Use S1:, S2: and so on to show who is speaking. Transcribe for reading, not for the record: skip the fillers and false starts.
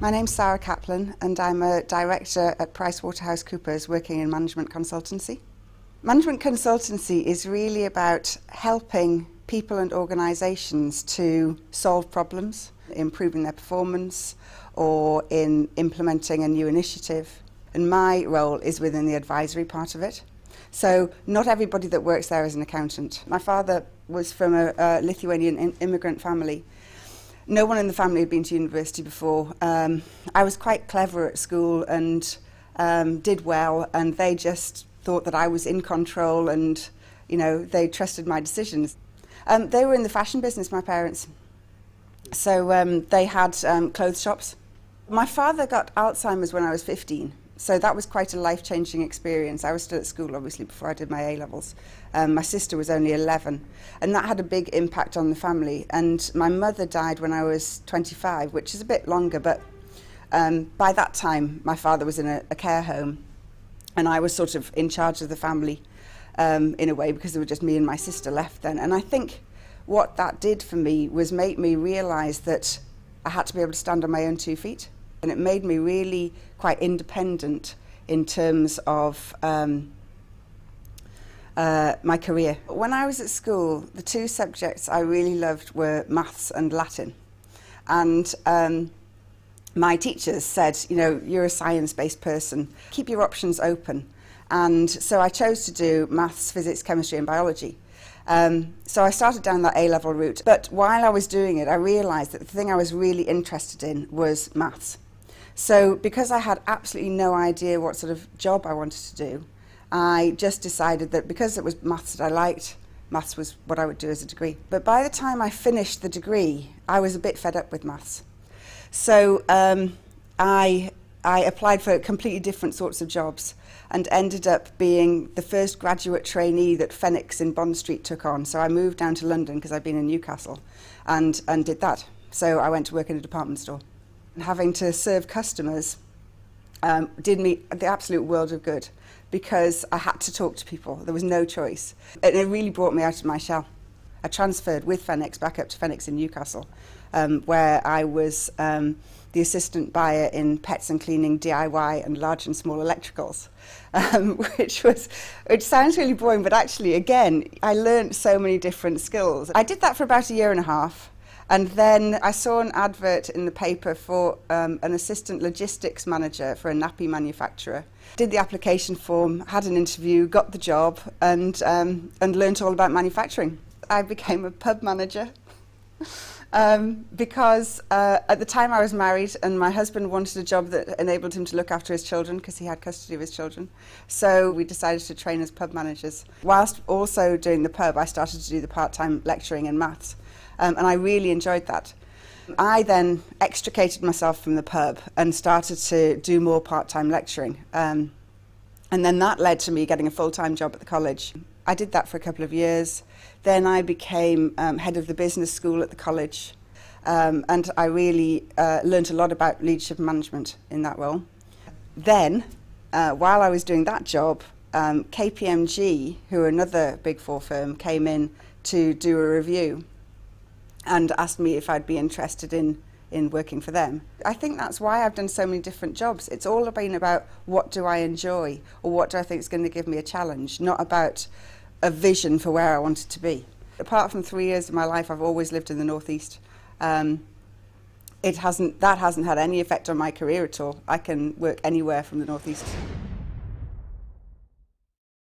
S1: My name's Sara and I'm a director at PricewaterhouseCoopers working in management consultancy. Management consultancy is really about helping people and organisations to solve problems, improving their performance or in implementing a new initiative. And my role is within the advisory part of it. So not everybody that works there is an accountant. My father was from a Lithuanian immigrant family. No one in the family had been to university before. I was quite clever at school and did well, and they just thought that I was in control and, you know, they trusted my decisions. They were in the fashion business, my parents. So they had clothes shops. My father got Alzheimer's when I was 15. So that was quite a life-changing experience. I was still at school, obviously, before I did my A-levels. My sister was only 11, and that had a big impact on the family. And my mother died when I was 25, which is a bit longer, but by that time, my father was in a care home, and I was sort of in charge of the family in a way, because there were just me and my sister left then. And I think what that did for me was make me realise that I had to be able to stand on my own 2 feet. And it made me really quite independent in terms of my career. When I was at school, the 2 subjects I really loved were maths and Latin. And my teachers said, you know, you're a science-based person, keep your options open. And so I chose to do maths, physics, chemistry and biology. So I started down that A-level route. But while I was doing it, I realised that the thing I was really interested in was maths. So because I had absolutely no idea what sort of job I wanted to do, I just decided that because it was maths that I liked, maths was what I would do as a degree. But by the time I finished the degree, I was a bit fed up with maths. So I applied for completely different sorts of jobs and ended up being the first graduate trainee that Phoenix in Bond Street took on. So I moved down to London because I'd been in Newcastle and did that. So I went to work in a department store. And having to serve customers did me the absolute world of good because I had to talk to people. There was no choice. And it really brought me out of my shell. I transferred with Phoenix back up to Phoenix in Newcastle, where I was the assistant buyer in pets and cleaning, DIY and large and small electricals, which sounds really boring, but actually, again, I learned so many different skills. I did that for about a year and a half. And then I saw an advert in the paper for an assistant logistics manager for a nappy manufacturer. Did the application form, had an interview, got the job, and learnt all about manufacturing. I became a pub manager because at the time I was married and my husband wanted a job that enabled him to look after his children because he had custody of his children. So we decided to train as pub managers. Whilst also doing the pub, I started to do the part-time lecturing in maths. And I really enjoyed that. I then extricated myself from the pub and started to do more part-time lecturing. And then that led to me getting a full-time job at the college. I did that for a couple of years. Then I became head of the business school at the college. And I really learnt a lot about leadership and management in that role. Then, while I was doing that job, KPMG, who are another Big Four firm, came in to do a review and asked me if I'd be interested in working for them. I think that's why I've done so many different jobs. It's all been about what do I enjoy or what do I think is going to give me a challenge, not about a vision for where I wanted to be. Apart from 3 years of my life, I've always lived in the northeast. That hasn't had any effect on my career at all. I can work anywhere from the northeast.